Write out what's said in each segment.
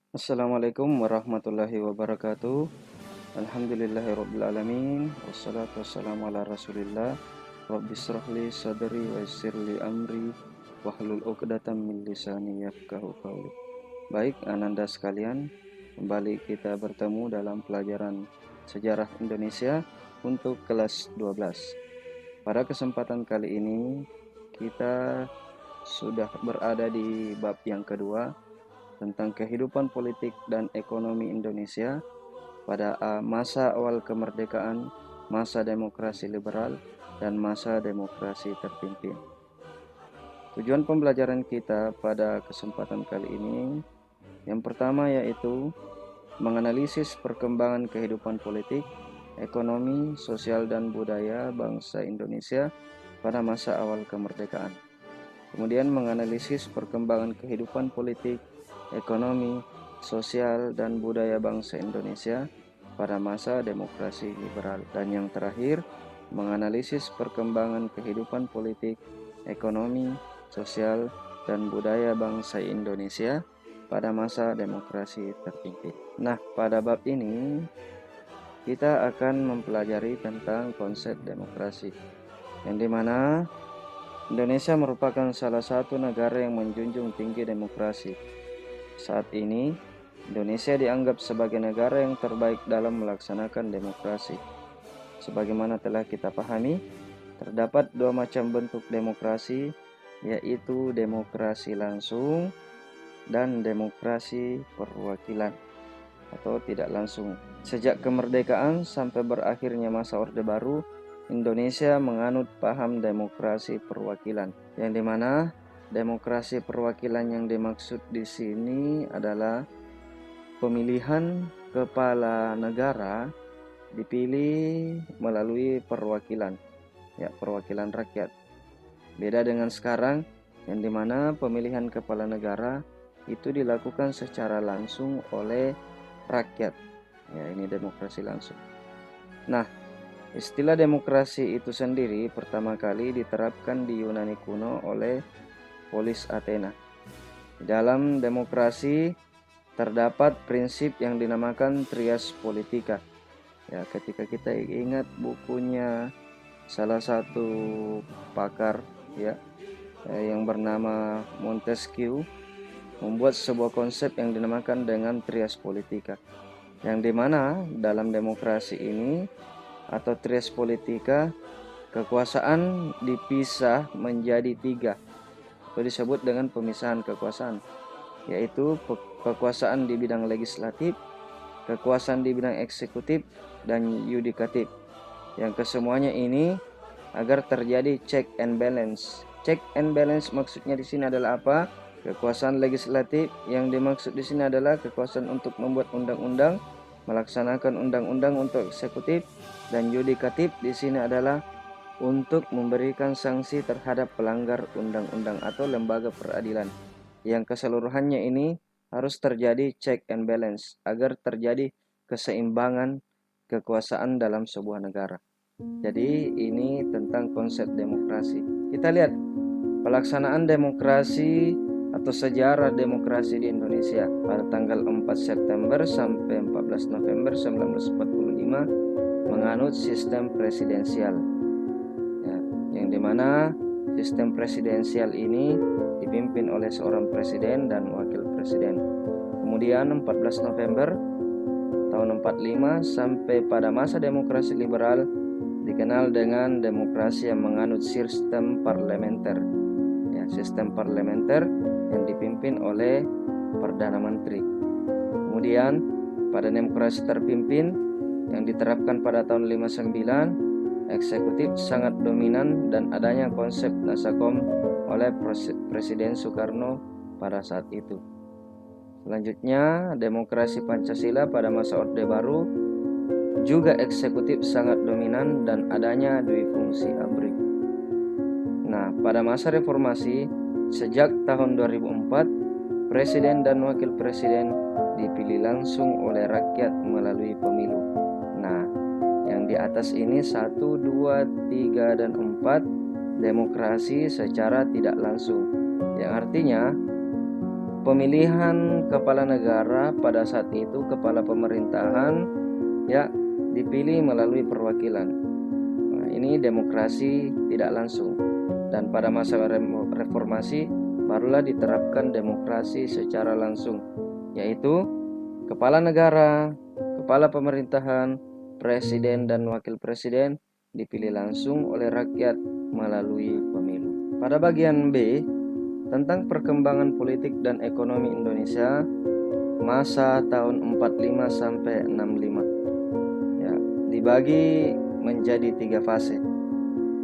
Assalamualaikum warahmatullahi wabarakatuh. Alhamdulillahirrabbilalamin. Wassalatu wassalamu ala rasulillah. Rabbi syrahli sadri wa yassirli amri wahlul uqdatam min lisani yafqahu qawli. Baik ananda sekalian, kembali kita bertemu dalam pelajaran sejarah Indonesia untuk kelas 12. Pada kesempatan kali ini kita sudah berada di bab yang kedua tentang kehidupan politik dan ekonomi Indonesia pada masa awal kemerdekaan, masa demokrasi liberal, dan masa demokrasi terpimpin. Tujuan pembelajaran kita pada kesempatan kali ini yang pertama yaitu menganalisis perkembangan kehidupan politik, ekonomi, sosial, dan budaya bangsa Indonesia pada masa awal kemerdekaan. Kemudian menganalisis perkembangan kehidupan politik, ekonomi, sosial, dan budaya bangsa Indonesia pada masa demokrasi liberal. Dan yang terakhir, menganalisis perkembangan kehidupan politik, ekonomi, sosial, dan budaya bangsa Indonesia pada masa demokrasi terpimpin. Nah, pada bab ini kita akan mempelajari tentang konsep demokrasi, yang dimana Indonesia merupakan salah satu negara yang menjunjung tinggi demokrasi. Saat ini, Indonesia dianggap sebagai negara yang terbaik dalam melaksanakan demokrasi. Sebagaimana telah kita pahami, terdapat dua macam bentuk demokrasi, yaitu demokrasi langsung dan demokrasi perwakilan atau tidak langsung. Sejak kemerdekaan sampai berakhirnya masa Orde Baru, Indonesia menganut paham demokrasi perwakilan, yang dimana demokrasi perwakilan yang dimaksud di sini adalah pemilihan kepala negara dipilih melalui perwakilan, perwakilan rakyat. Beda dengan sekarang, yang dimana pemilihan kepala negara itu dilakukan secara langsung oleh rakyat. Ini demokrasi langsung. Nah, istilah demokrasi itu sendiri pertama kali diterapkan di Yunani kuno oleh Polis Athena. Dalam demokrasi terdapat prinsip yang dinamakan trias politika. Ketika kita ingat bukunya salah satu pakar yang bernama Montesquieu membuat sebuah konsep yang dinamakan dengan trias politika, yang dimana dalam demokrasi ini atau trias politika, kekuasaan dipisah menjadi tiga, atau disebut dengan pemisahan kekuasaan, yaitu kekuasaan di bidang legislatif, kekuasaan di bidang eksekutif, dan yudikatif, yang kesemuanya ini agar terjadi check and balance. Check and balance maksudnya di sini adalah apa? Kekuasaan legislatif yang dimaksud di sini adalah kekuasaan untuk membuat undang-undang, melaksanakan undang-undang untuk eksekutif, dan yudikatif di sini adalah untuk memberikan sanksi terhadap pelanggar undang-undang atau lembaga peradilan. Yang keseluruhannya ini harus terjadi check and balance agar terjadi keseimbangan kekuasaan dalam sebuah negara. Jadi ini tentang konsep demokrasi. Kita lihat pelaksanaan demokrasi atau sejarah demokrasi di Indonesia pada tanggal 4 September sampai 14 November 1945 menganut sistem presidensial, yang dimana sistem presidensial ini dipimpin oleh seorang presiden dan wakil presiden. Kemudian 14 November tahun 45 sampai pada masa demokrasi liberal dikenal dengan demokrasi yang menganut sistem parlementer. Sistem parlementer yang dipimpin oleh Perdana Menteri. Kemudian pada demokrasi terpimpin yang diterapkan pada tahun 59, eksekutif sangat dominan dan adanya konsep Nasakom oleh Presiden Soekarno pada saat itu. Selanjutnya, demokrasi Pancasila pada masa Orde Baru juga eksekutif sangat dominan dan adanya duifungsi ABRI. Nah, pada masa reformasi sejak tahun 2004, presiden dan wakil presiden dipilih langsung oleh rakyat melalui pemilu. Nah, yang di atas ini 1, 2, 3, dan 4 demokrasi secara tidak langsung, yang artinya pemilihan kepala negara pada saat itu, kepala pemerintahan ya dipilih melalui perwakilan. Nah, ini demokrasi tidak langsung. Dan pada masa reformasi barulah diterapkan demokrasi secara langsung, yaitu kepala negara, kepala pemerintahan, presiden dan wakil presiden dipilih langsung oleh rakyat melalui pemilu. Pada bagian B, tentang perkembangan politik dan ekonomi Indonesia masa tahun 45 sampai 65. Ya, dibagi menjadi 3 fase.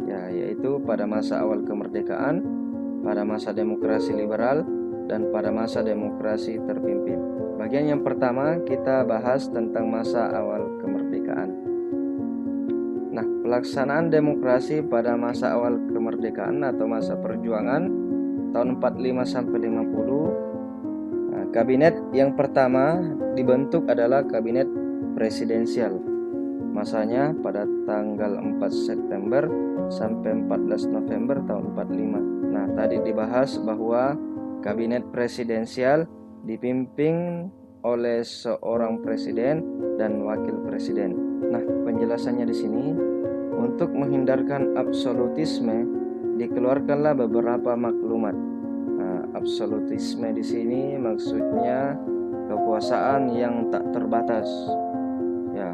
Ya, yaitu pada masa awal kemerdekaan, pada masa demokrasi liberal, dan pada masa demokrasi terpimpin. Bagian yang pertama kita bahas tentang masa awal kemerdekaan. Nah, pelaksanaan demokrasi pada masa awal kemerdekaan atau masa perjuangan tahun 45 sampai 50. Nah, kabinet yang pertama dibentuk adalah kabinet presidensial. Masanya pada tanggal 4 September sampai 14 November tahun 45. Nah, tadi dibahas bahwa kabinet presidensial dipimpin oleh seorang presiden dan wakil presiden. Nah, penjelasannya di sini, untuk menghindarkan absolutisme dikeluarkanlah beberapa maklumat. Nah, absolutisme di sini maksudnya kekuasaan yang tak terbatas. Ya,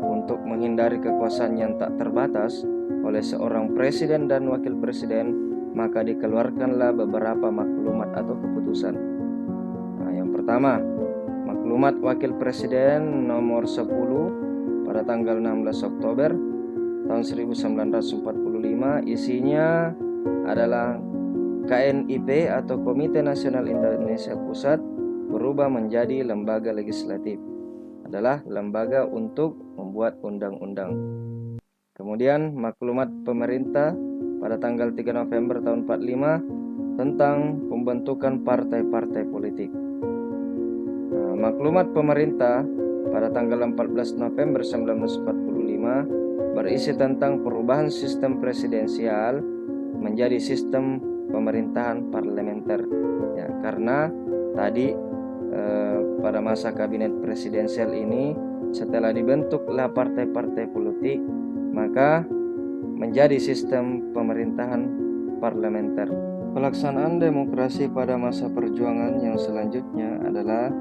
untuk menghindari kekuasaan yang tak terbatas oleh seorang presiden dan wakil presiden, maka dikeluarkanlah beberapa maklumat atau keputusan. Nah, yang pertama, maklumat wakil presiden nomor 10 pada tanggal 16 Oktober tahun 1945, isinya adalah KNIP atau Komite Nasional Indonesia Pusat berubah menjadi lembaga legislatif, adalah lembaga untuk membuat undang-undang. Kemudian maklumat pemerintah pada tanggal 3 November tahun 45 tentang pembentukan partai-partai politik. Nah, maklumat pemerintah pada tanggal 14 November 1945 berisi tentang perubahan sistem presidensial menjadi sistem pemerintahan parlementer. Ya, karena tadi pada masa kabinet presidensial ini setelah dibentuklah partai-partai politik, maka menjadi sistem pemerintahan parlementer. Pelaksanaan demokrasi pada masa perjuangan yang selanjutnya adalah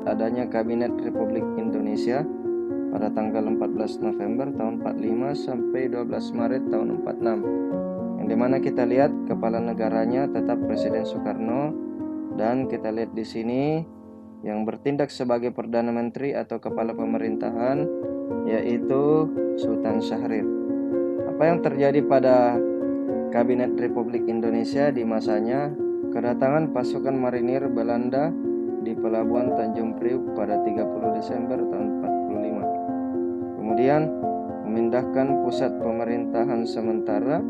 adanya Kabinet Republik Indonesia pada tanggal 14 November tahun 45 sampai 12 Maret tahun 46, yang dimana kita lihat kepala negaranya tetap Presiden Soekarno, dan kita lihat di sini yang bertindak sebagai Perdana Menteri atau kepala pemerintahan yaitu Sultan Syahrir. Apa yang terjadi pada Kabinet Republik Indonesia di masanya? Kedatangan pasukan marinir Belanda di pelabuhan Tanjung Priuk pada 30 Desember tahun 45. Kemudian memindahkan pusat pemerintahan sementara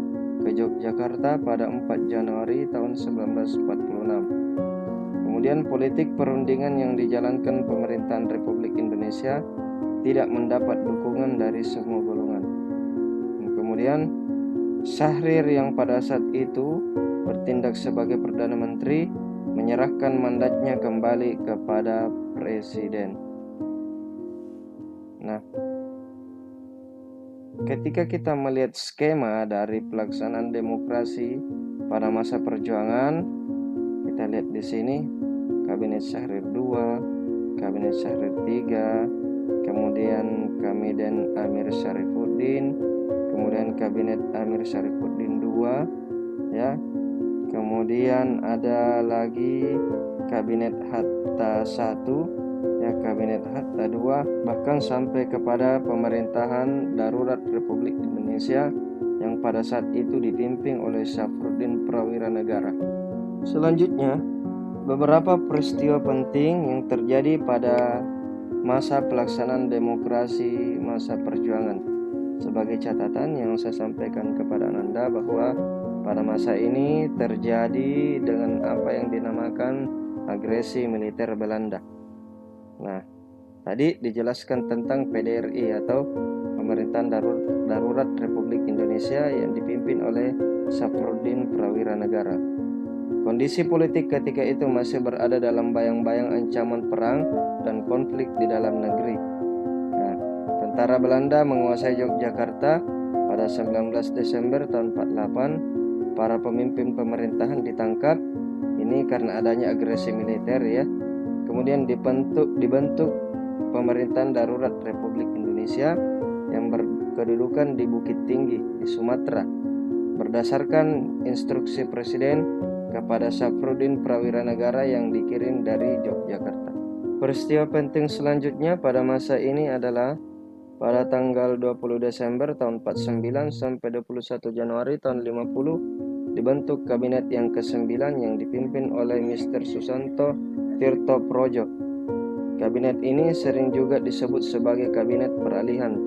ke Yogyakarta pada 4 Januari tahun 1946. Kemudian politik perundingan yang dijalankan pemerintahan Republik Indonesia tidak mendapat dukungan dari semua golongan. Kemudian Syahrir yang pada saat itu bertindak sebagai Perdana Menteri menyerahkan mandatnya kembali kepada Presiden. Nah, ketika kita melihat skema dari pelaksanaan demokrasi pada masa perjuangan, kita lihat di sini Kabinet Syahrir 2, Kabinet Syahrir 3, kemudian Kabinet Amir Syarifuddin, kemudian Kabinet Amir Syarifuddin 2, ya. Kemudian ada lagi Kabinet Hatta 1, ya, Kabinet Hatta 2, bahkan sampai kepada pemerintahan darurat Republik Indonesia yang pada saat itu dipimpin oleh Syafruddin Prawira Negara. Selanjutnya, beberapa peristiwa penting yang terjadi pada masa pelaksanaan demokrasi masa perjuangan. Sebagai catatan yang saya sampaikan kepada Anda bahwa pada masa ini terjadi dengan apa yang dinamakan agresi militer Belanda. Nah, tadi dijelaskan tentang PDRI atau Pemerintahan Darurat Republik Indonesia yang dipimpin oleh Syafruddin Prawira Negara. Kondisi politik ketika itu masih berada dalam bayang-bayang ancaman perang dan konflik di dalam negeri. Nah, tentara Belanda menguasai Yogyakarta pada 19 Desember tahun 48. Para pemimpin pemerintahan ditangkap. Ini karena adanya agresi militer ya. Kemudian dibentuk pemerintahan darurat Republik Indonesia yang berkedudukan di Bukit Tinggi di Sumatera berdasarkan instruksi Presiden kepada Safruddin Prawira Negara yang dikirim dari Yogyakarta. Peristiwa penting selanjutnya pada masa ini adalah pada tanggal 20 Desember tahun 49 sampai 21 Januari tahun 50 dibentuk kabinet yang ke-9 yang dipimpin oleh Mr. Susanto Tirto Projo. Kabinet ini sering juga disebut sebagai kabinet peralihan.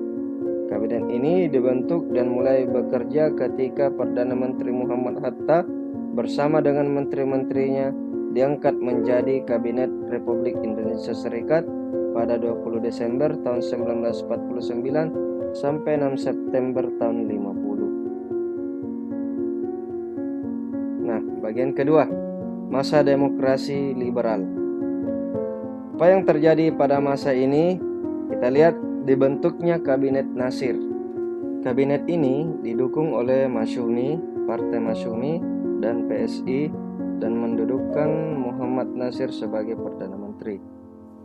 Kabinet ini dibentuk dan mulai bekerja ketika Perdana Menteri Muhammad Hatta bersama dengan menteri-menterinya diangkat menjadi Kabinet Republik Indonesia Serikat pada 20 Desember tahun 1949 sampai 6 September tahun 50. Nah, bagian kedua, masa demokrasi liberal. Apa yang terjadi pada masa ini? Kita lihat dibentuknya Kabinet Nasir. Kabinet ini didukung oleh Masyumi, Partai Masyumi, dan PSI dan mendudukkan Muhammad Nasir sebagai Perdana Menteri.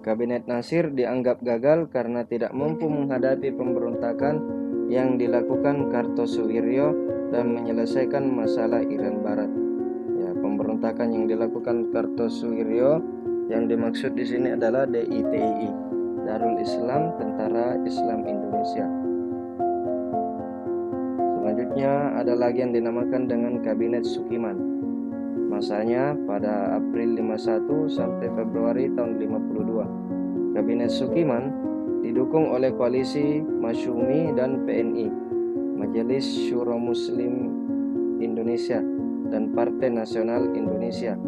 Kabinet Nasir dianggap gagal karena tidak mampu menghadapi pemberontakan yang dilakukan Kartosuwiryo dan menyelesaikan masalah Irian Barat. Ya, pemberontakan yang dilakukan Kartosuwiryo yang dimaksud di sini adalah DITII, Darul Islam Tentara Islam Indonesia. Selanjutnya ada lagi yang dinamakan dengan Kabinet Sukiman. Masanya pada April 51 sampai Februari tahun 52. Kabinet Sukiman didukung oleh koalisi Masyumi dan PNI, Majelis Syuro Muslim Indonesia, dan Partai Nasional Indonesia.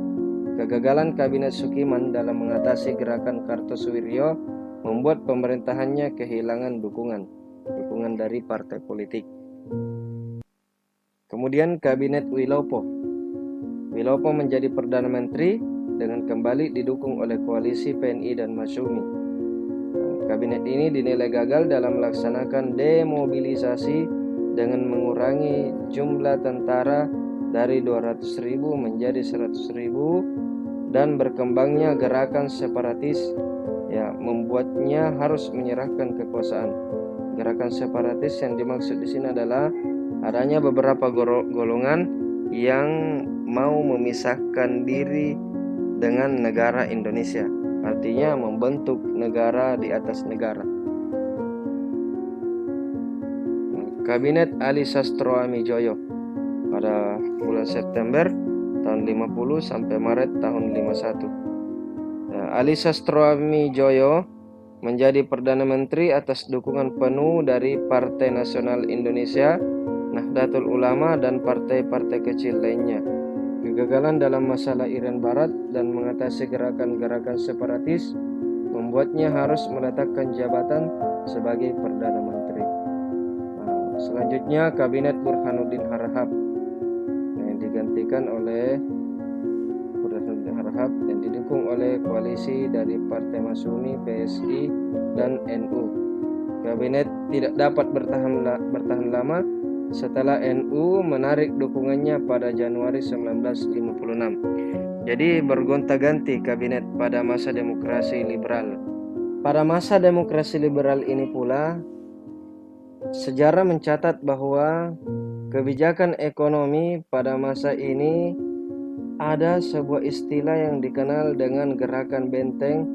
Kegagalan Kabinet Sukiman dalam mengatasi gerakan Kartosuwiryo membuat pemerintahannya kehilangan dukungan dari partai politik. Kemudian Kabinet Wilopo. Wilopo menjadi Perdana Menteri dengan kembali didukung oleh koalisi PNI dan Masyumi. Kabinet ini dinilai gagal dalam melaksanakan demobilisasi dengan mengurangi jumlah tentara dari 200.000 menjadi 100.000 dan berkembangnya gerakan separatis ya membuatnya harus menyerahkan kekuasaan. Gerakan separatis yang dimaksud di sini adalah adanya beberapa golongan yang mau memisahkan diri dengan negara Indonesia, artinya membentuk negara di atas negara. Kabinet Ali Sastro Amijoyo pada bulan September tahun 50 sampai Maret tahun 51. Ali Sastro Amijoyo menjadi Perdana Menteri atas dukungan penuh dari Partai Nasional Indonesia, Nahdlatul Ulama, dan partai-partai kecil lainnya. Kegagalan dalam masalah Irian Barat dan mengatasi gerakan-gerakan separatis membuatnya harus meletakkan jabatan sebagai Perdana Menteri. Selanjutnya Kabinet Burhanuddin Harahap yang digantikan oleh Burhanuddin Harahap dan didukung oleh koalisi dari Partai Masyumi, PSI, dan NU. Kabinet tidak dapat bertahan lama setelah NU menarik dukungannya pada Januari 1956. Jadi bergonta-ganti kabinet pada masa demokrasi liberal. Pada masa demokrasi liberal ini pula, sejarah mencatat bahwa kebijakan ekonomi pada masa ini ada sebuah istilah yang dikenal dengan gerakan benteng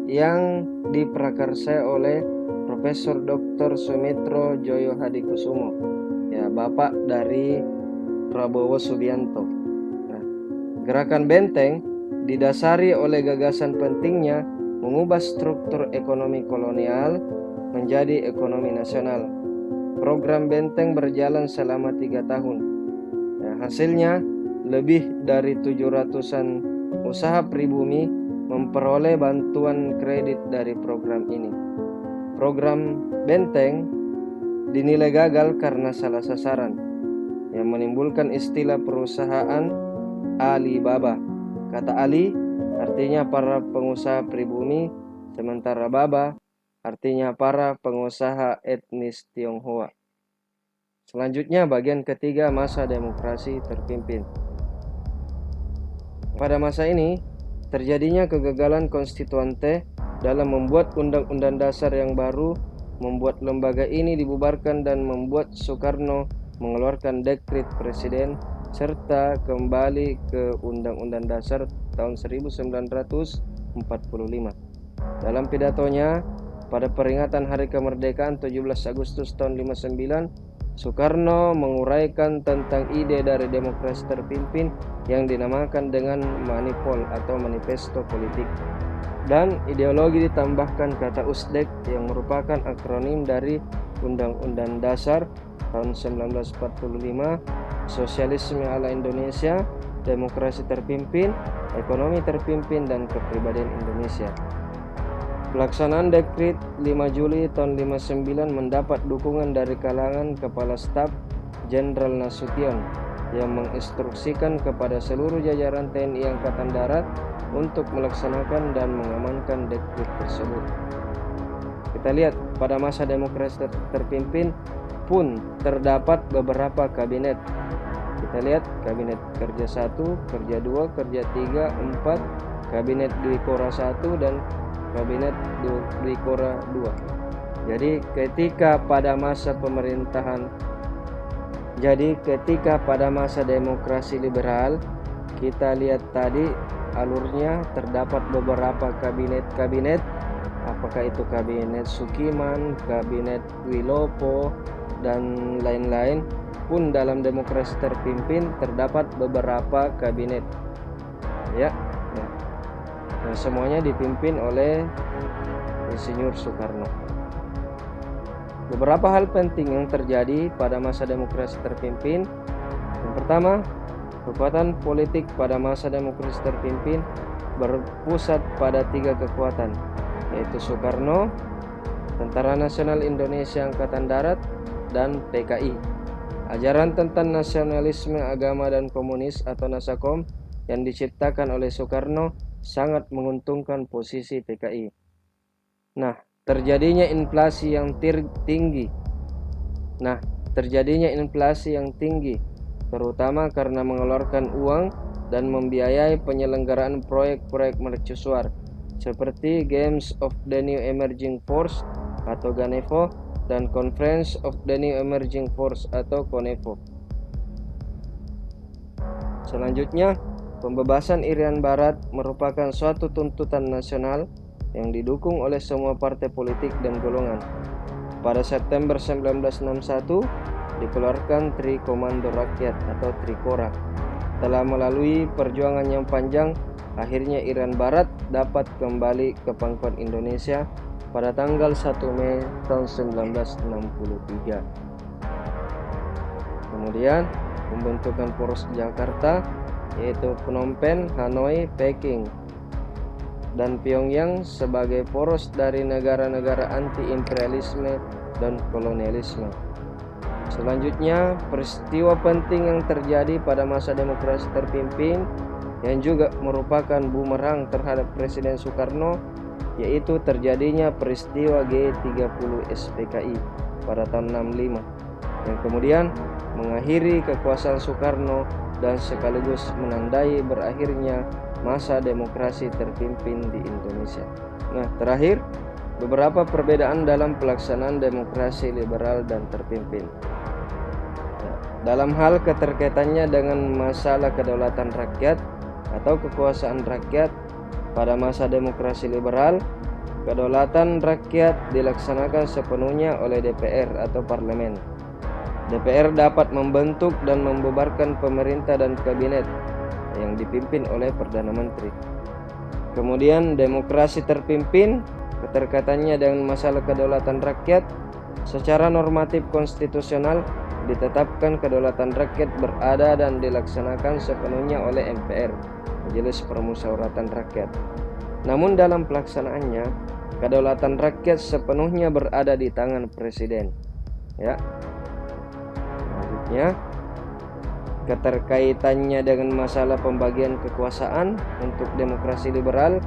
yang diprakarsai oleh Profesor Dr. Sumitro Joyo Hadikusumo, ya bapak dari Prabowo Subianto. Nah, gerakan benteng didasari oleh gagasan pentingnya mengubah struktur ekonomi kolonial menjadi ekonomi nasional. Program benteng berjalan selama 3 tahun. Nah, hasilnya lebih dari 700-an usaha pribumi memperoleh bantuan kredit dari program ini. Program benteng dinilai gagal karena salah sasaran yang menimbulkan istilah perusahaan Alibaba. Kata Ali artinya para pengusaha pribumi, sementara Baba artinya para pengusaha etnis Tionghoa. Selanjutnya bagian ketiga, masa demokrasi terpimpin. Pada masa ini terjadinya kegagalan konstituante dalam membuat undang-undang dasar yang baru, membuat lembaga ini dibubarkan dan membuat Soekarno mengeluarkan dekret presiden serta kembali ke Undang-Undang Dasar tahun 1945. Dalam pidatonya pada peringatan Hari Kemerdekaan 17 Agustus tahun 59, Soekarno menguraikan tentang ide dari demokrasi terpimpin yang dinamakan dengan Manipol atau Manifesto Politik. Dan ideologi ditambahkan kata USDEK yang merupakan akronim dari Undang-Undang Dasar tahun 1945, Sosialisme ala Indonesia, Demokrasi terpimpin, Ekonomi terpimpin, dan Kepribadian Indonesia. Pelaksanaan Dekret 5 Juli tahun 59 mendapat dukungan dari kalangan Kepala Staf Jenderal Nasution yang menginstruksikan kepada seluruh jajaran TNI Angkatan Darat untuk melaksanakan dan mengamankan dekret tersebut. Kita lihat pada masa demokrasi terpimpin pun terdapat beberapa kabinet. Kita lihat kabinet kerja 1, kerja 2, kerja 3, 4, kabinet Dwi Kora 1 dan kabinet Dwi Kora 2. Jadi ketika pada masa demokrasi liberal, kita lihat tadi alurnya terdapat beberapa kabinet-kabinet, apakah itu kabinet Sukiman, kabinet Wilopo, dan lain-lain. Pun dalam demokrasi terpimpin terdapat beberapa kabinet, ya. Nah, semuanya dipimpin oleh Insinyur Soekarno. Beberapa hal penting yang terjadi pada masa demokrasi terpimpin. Yang pertama, kekuatan politik pada masa demokrasi terpimpin berpusat pada 3 kekuatan, yaitu Soekarno, Tentara Nasional Indonesia Angkatan Darat, dan PKI. Ajaran tentang nasionalisme agama dan komunis atau Nasakom yang diciptakan oleh Soekarno sangat menguntungkan posisi PKI. Nah, terjadinya inflasi yang tinggi. Terutama karena mengeluarkan uang dan membiayai penyelenggaraan proyek-proyek mercusuar seperti Games of the New Emerging Force atau GANEVO dan Conference of the New Emerging Force atau CONEVO. Selanjutnya, pembebasan Irian Barat merupakan suatu tuntutan nasional yang didukung oleh semua partai politik dan golongan. Pada September 1961 dikeluarkan Tri Komando Rakyat atau Trikora. Telah melalui perjuangan yang panjang, akhirnya Irian Barat dapat kembali ke pangkuan Indonesia pada tanggal 1 Mei tahun 1963. Kemudian pembentukan poros Jakarta, yaitu Phnom Penh, Hanoi, Peking, dan Pyongyang sebagai poros dari negara-negara anti-imperialisme dan kolonialisme. Selanjutnya, peristiwa penting yang terjadi pada masa demokrasi terpimpin yang juga merupakan bumerang terhadap Presiden Soekarno, yaitu terjadinya peristiwa G30 SPKI pada tahun 65 yang kemudian mengakhiri kekuasaan Soekarno dan sekaligus menandai berakhirnya masa demokrasi terpimpin di Indonesia. Nah, terakhir, beberapa perbedaan dalam pelaksanaan demokrasi liberal dan terpimpin. Dalam hal keterkaitannya dengan masalah kedaulatan rakyat atau kekuasaan rakyat, pada masa demokrasi liberal, kedaulatan rakyat dilaksanakan sepenuhnya oleh DPR atau parlemen. DPR dapat membentuk dan membubarkan pemerintah dan kabinet yang dipimpin oleh Perdana Menteri. Kemudian demokrasi terpimpin, keterkaitannya dengan masalah kedaulatan rakyat, secara normatif konstitusional ditetapkan kedaulatan rakyat berada dan dilaksanakan sepenuhnya oleh MPR, Majelis Permusyawaratan Rakyat. Namun dalam pelaksanaannya, kedaulatan rakyat sepenuhnya berada di tangan presiden. Ya. Selanjutnya, keterkaitannya dengan masalah pembagian kekuasaan. Untuk demokrasi liberal,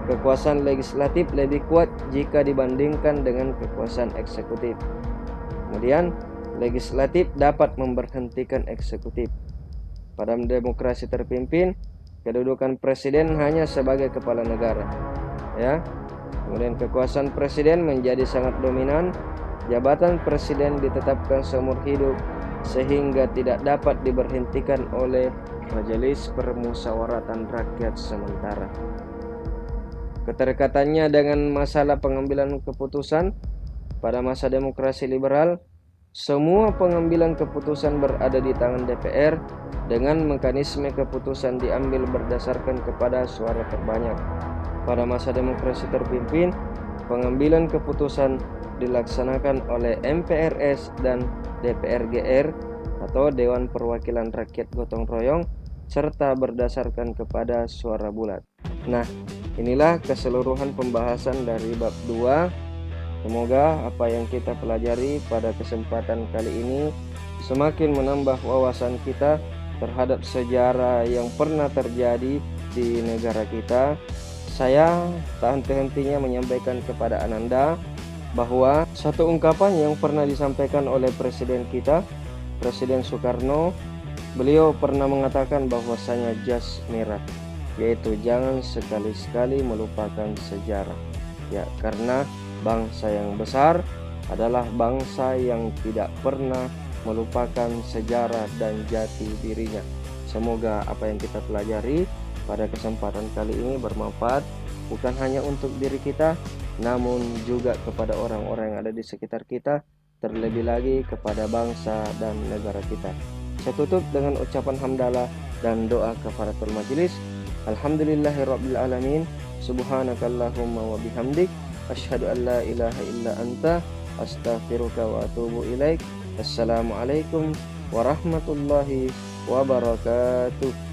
kekuasaan legislatif lebih kuat jika dibandingkan dengan kekuasaan eksekutif. Kemudian, legislatif dapat memberhentikan eksekutif. Pada demokrasi terpimpin, kedudukan presiden hanya sebagai kepala negara. Ya. Kemudian kekuasaan presiden menjadi sangat dominan. Jabatan presiden ditetapkan seumur hidup sehingga tidak dapat diberhentikan oleh Majelis Permusyawaratan Rakyat sementara. Keterkaitannya dengan masalah pengambilan keputusan, pada masa demokrasi liberal, semua pengambilan keputusan berada di tangan DPR dengan mekanisme keputusan diambil berdasarkan kepada suara terbanyak. Pada masa demokrasi terpimpin, pengambilan keputusan dilaksanakan oleh MPRS dan DPR-GR atau Dewan Perwakilan Rakyat Gotong Royong serta berdasarkan kepada suara bulat. Nah, inilah keseluruhan pembahasan dari bab 2. Semoga apa yang kita pelajari pada kesempatan kali ini semakin menambah wawasan kita terhadap sejarah yang pernah terjadi di negara kita. Saya tak henti-hentinya menyampaikan kepada Ananda bahwa satu ungkapan yang pernah disampaikan oleh Presiden kita, Presiden Soekarno, beliau pernah mengatakan bahwasanya jas merah, yaitu jangan sekali-sekali melupakan sejarah. Ya, karena bangsa yang besar adalah bangsa yang tidak pernah melupakan sejarah dan jati dirinya. Semoga apa yang kita pelajari pada kesempatan kali ini bermanfaat bukan hanya untuk diri kita, namun juga kepada orang-orang yang ada di sekitar kita, terlebih lagi kepada bangsa dan negara kita. Saya tutup dengan ucapan hamdalah dan doa kafaratul majelis. Alhamdulillahirabbil alamin. Subhanakallahumma wa bihamdik asyhadu an la ilaha illa anta astaghfiruka wa atubu ilaik. Assalamualaikum warahmatullahi wabarakatuh.